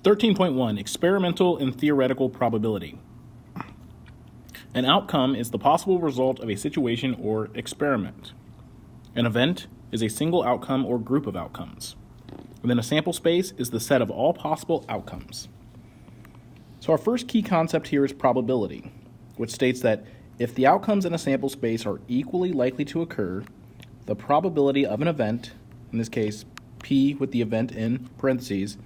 13.1 Experimental and Theoretical Probability. An outcome is the possible result of a situation or experiment. An event is a single outcome or group of outcomes. And then a sample space is the set of all possible outcomes. So our first key concept here is probability, which states that if the outcomes in a sample space are equally likely to occur, the probability of an event, in this case P with the event in parentheses,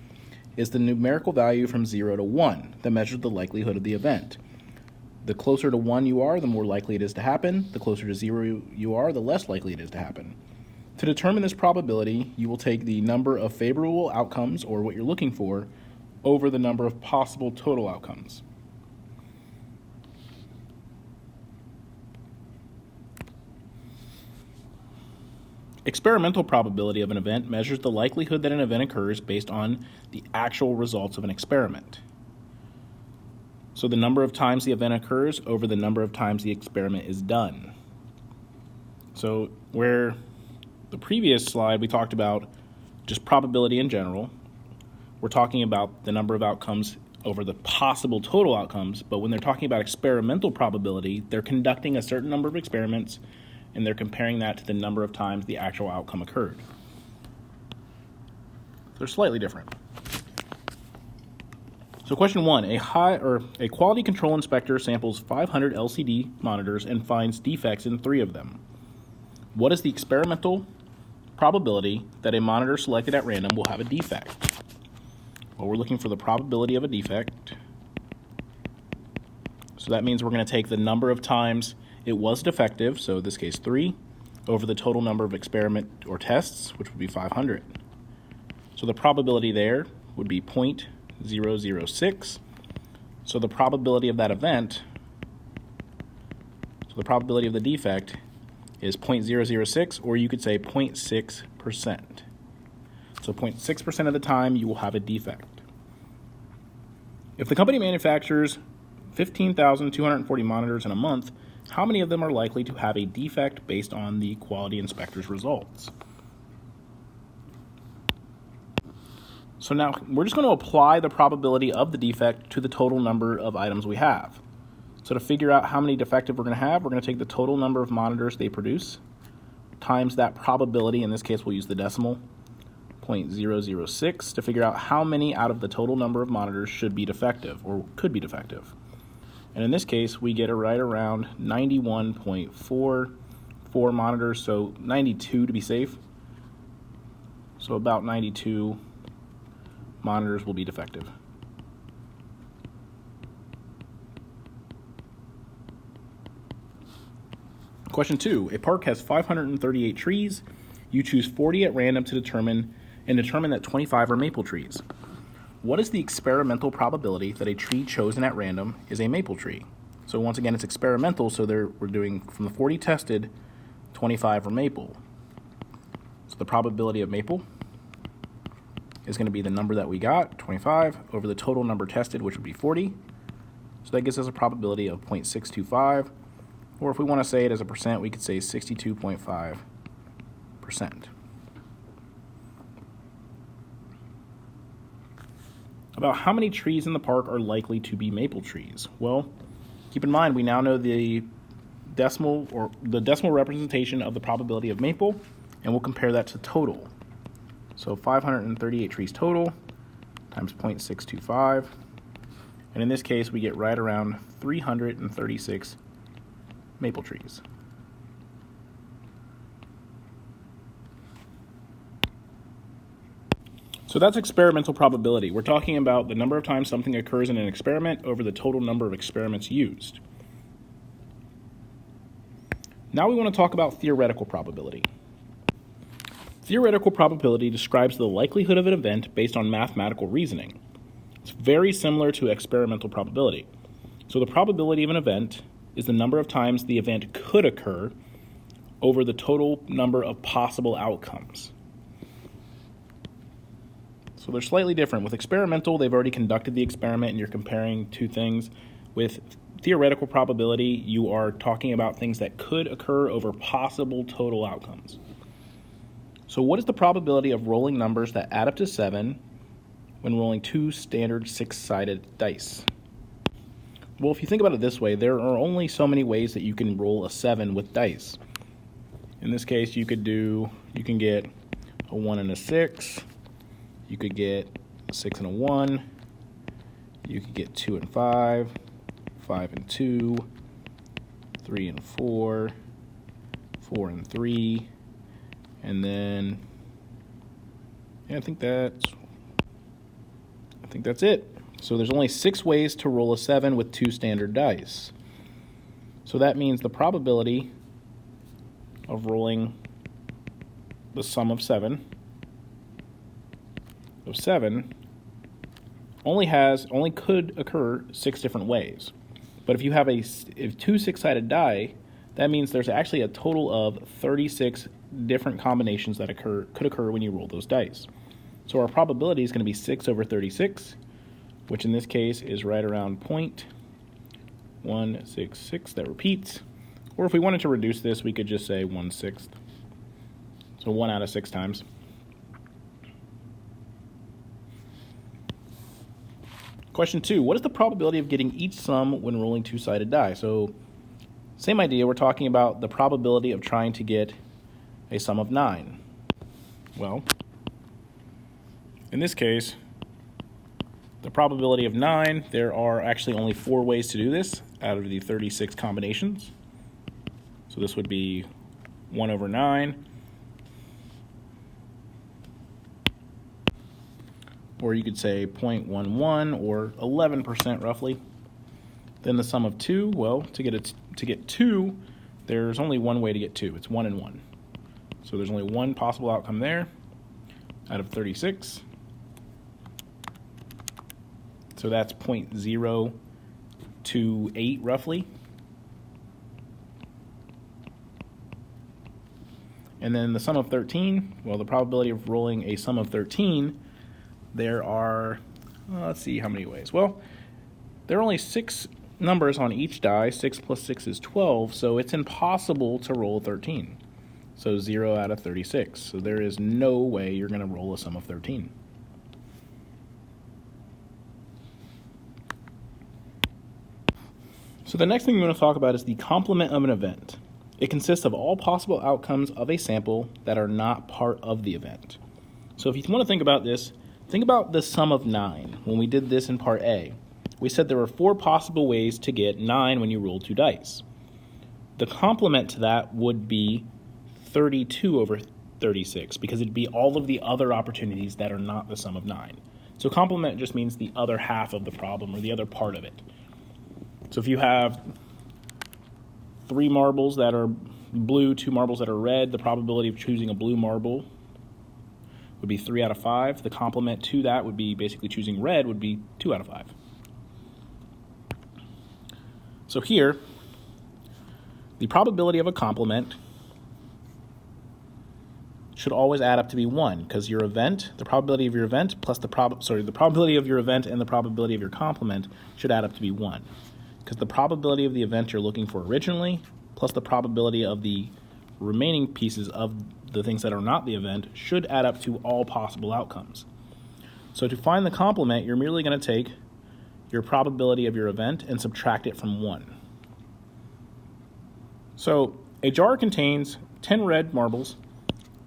is the numerical value from 0 to 1 that measures the likelihood of the event. The closer to 1 you are, the more likely it is to happen. The closer to 0 you are, the less likely it is to happen. To determine this probability, you will take the number of favorable outcomes, or what you're looking for, over the number of possible total outcomes. Experimental probability of an event measures the likelihood that an event occurs based on the actual results of an experiment. So the number of times the event occurs over the number of times the experiment is done. So where the previous slide we talked about just probability in general, we're talking about the number of outcomes over the possible total outcomes, but when they're talking about experimental probability, they're conducting a certain number of experiments and they're comparing that to the number of times the actual outcome occurred. They're slightly different. So question 1, a quality control inspector samples 500 LCD monitors and finds defects in 3 of them. What is the experimental probability that a monitor selected at random will have a defect? Well, we're looking for the probability of a defect. So that means we're going to take the number of times it was defective, so in this case 3, over the total number of experiment or tests, which would be 500. So the probability there would be 0.006. So the probability of that event, so the probability of the defect is 0.006, or you could say 0.6%. So 0.6% of the time you will have a defect. If the company manufactures 15,240 monitors in a month, how many of them are likely to have a defect based on the quality inspector's results? So now we're just going to apply the probability of the defect to the total number of items we have. So to figure out how many defective we're going to have, we're going to take the total number of monitors they produce times that probability. In this case, we'll use the decimal, 0.006, to figure out how many out of the total number of monitors should be defective or could be defective. And in this case, we get right around 91.44 monitors, so 92 to be safe. So about 92 monitors will be defective. Question 2, a park has 538 trees. You choose 40 at random to determine that 25 are maple trees. What is the experimental probability that a tree chosen at random is a maple tree? So once again, it's experimental, so we're doing from the 40 tested, 25 are maple. So the probability of maple is going to be the number that we got, 25, over the total number tested, which would be 40. So that gives us a probability of 0.625, or if we want to say it as a percent, we could say 62.5%. About how many trees in the park are likely to be maple trees? Well, keep in mind we now know the decimal representation of the probability of maple, and we'll compare that to total. So 538 trees total times 0.625, and in this case we get right around 336 maple trees. So that's experimental probability. We're talking about the number of times something occurs in an experiment over the total number of experiments used. Now we want to talk about theoretical probability. Theoretical probability describes the likelihood of an event based on mathematical reasoning. It's very similar to experimental probability. So the probability of an event is the number of times the event could occur over the total number of possible outcomes. So they're slightly different. With experimental, they've already conducted the experiment and you're comparing two things. With theoretical probability, you are talking about things that could occur over possible total outcomes. So what is the probability of rolling numbers that add up to 7 when rolling two standard six-sided dice? Well, if you think about it this way, there are only so many ways that you can roll a 7 with dice. In this case, you can get a 1 and a 6, you could get a 6 and a 1, you could get 2 and 5, 5 and 2, 3 and 4, 4 and 3, and then I think that's it. So there's only 6 ways to roll a 7 with 2 standard dice. So that means the probability of rolling the sum of 7 only could occur 6 different ways. But if you have if 2 6-sided die, that means there's actually a total of 36 different combinations that could occur when you roll those dice. So our probability is going to be 6 over 36, which in this case is right around 0.166. That repeats. Or if we wanted to reduce this, we could just say 1/6. So 1 out of 6 times. Question 2, what is the probability of getting each sum when rolling 2-sided die? So same idea, we're talking about the probability of trying to get a sum of 9. Well, in this case, the probability of 9, there are actually only 4 ways to do this out of the 36 combinations. So this would be 1 over 9. Or you could say 0.11 or 11% roughly. Then the sum of 2, well, to get 2, there's only one way to get 2. It's 1 and 1. So there's only one possible outcome there out of 36. So that's 0.028 roughly. And then the sum of 13, well, the probability of rolling a sum of 13, there are, let's see how many ways. Well, there are only 6 numbers on each die. 6 plus 6 is 12, so it's impossible to roll 13. So 0 out of 36. So there is no way you're going to roll a sum of 13. So the next thing we want to talk about is the complement of an event. It consists of all possible outcomes of a sample that are not part of the event. So if you want to think about this, think about the sum of 9. When we did this in part A, we said there were 4 possible ways to get 9 when you roll 2 dice. The complement to that would be 32 over 36, because it'd be all of the other opportunities that are not the sum of 9. So complement just means the other half of the problem, or the other part of it. So if you have 3 marbles that are blue, 2 marbles that are red, the probability of choosing a blue marble would be 3 out of 5. The complement to that would be basically choosing red would be 2 out of 5. So here, the probability of a complement should always add up to be 1, because your event, the probability of your event plus the probability of your event and the probability of your complement should add up to be 1. Because the probability of the event you're looking for originally plus the probability of the remaining pieces of the things that are not the event should add up to all possible outcomes. So to find the complement, you're merely going to take your probability of your event and subtract it from 1. So a jar contains 10 red marbles,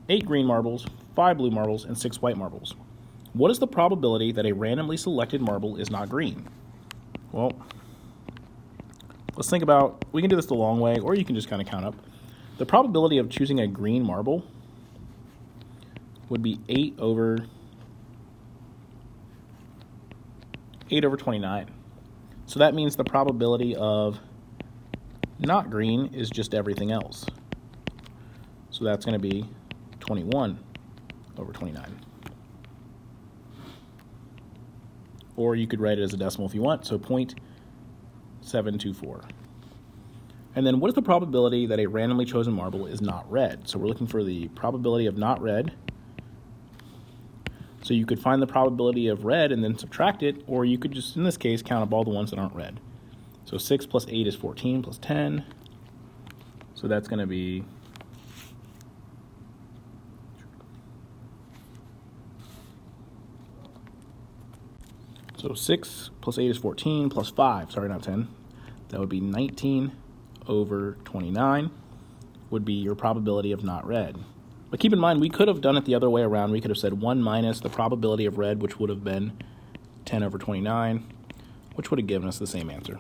8 green marbles, 5 blue marbles, and 6 white marbles. What is the probability that a randomly selected marble is not green? Well, let's think about, we can do this the long way, or you can just kind of count up. The probability of choosing a green marble would be 8 over 29. So that means the probability of not green is just everything else. So that's going to be 21 over 29. Or you could write it as a decimal if you want, so 0.724. And then what is the probability that a randomly chosen marble is not red? So we're looking for the probability of not red. So you could find the probability of red and then subtract it, or you could just, in this case, count up all the ones that aren't red. So 6 plus 8 is 14 plus 10. So that's going to be So 6 plus 8 is 14, plus 5, sorry, not 10. That would be 19 over 29 would be your probability of not red. But keep in mind, we could have done it the other way around. We could have said 1 minus the probability of red, which would have been 10 over 29, which would have given us the same answer.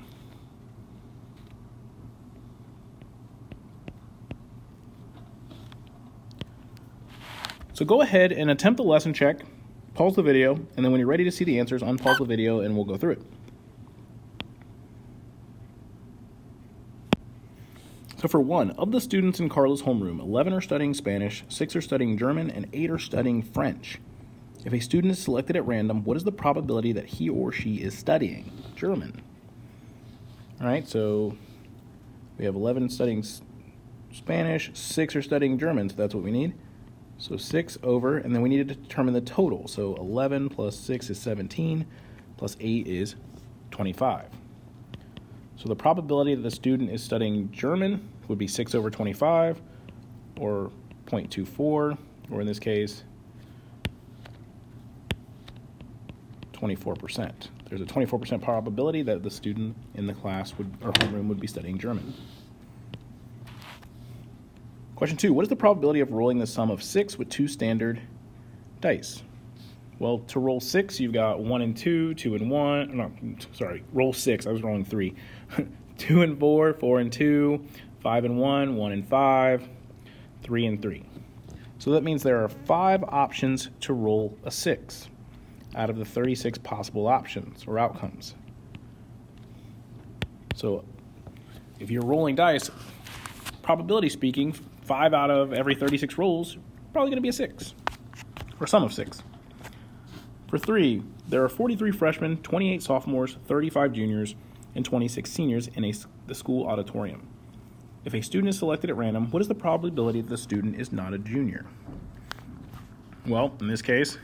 So go ahead and attempt the lesson check, pause the video, and then when you're ready to see the answers, unpause the video and we'll go through it. So for 1, of the students in Carla's homeroom, 11 are studying Spanish, 6 are studying German, and 8 are studying French. If a student is selected at random, what is the probability that he or she is studying German? All right, so we have 11 studying Spanish, 6 are studying German, so that's what we need. So 6 over, and then we need to determine the total. So 11 plus 6 is 17, plus 8 is 25. So the probability that the student is studying German would be 6 over 25, or 0.24, or in this case, 24%. There's a 24% probability that the student in the class or homeroom would be studying German. Question 2, what is the probability of rolling the sum of 6 with 2 standard dice? Well, to roll 6, you've got 1 and 2, 2 and 1, no, sorry, roll 6, I was rolling 3. 2 and 4, 4 and 2, 5 and 1, 1 and 5, 3 and 3. So that means there are 5 options to roll a 6 out of the 36 possible options or outcomes. So if you're rolling dice, probability speaking, 5 out of every 36 rolls probably going to be a 6, or sum of 6. For 3, there are 43 freshmen, 28 sophomores, 35 juniors, and 26 seniors in the school auditorium. If a student is selected at random, what is the probability that the student is not a junior? Well, in this case,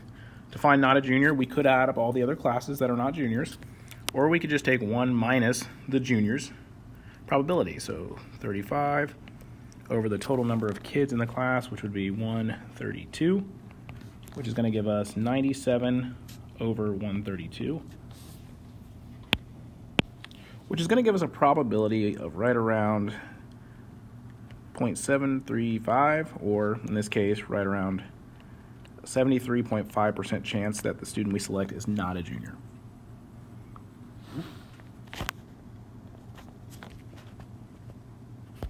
to find not a junior, we could add up all the other classes that are not juniors, or we could just take 1 minus the juniors' probability. So 35 over the total number of kids in the class, which would be 132, which is going to give us 97 over 132, which is going to give us a probability of right around 0.735, or in this case, right around 73.5% chance that the student we select is not a junior.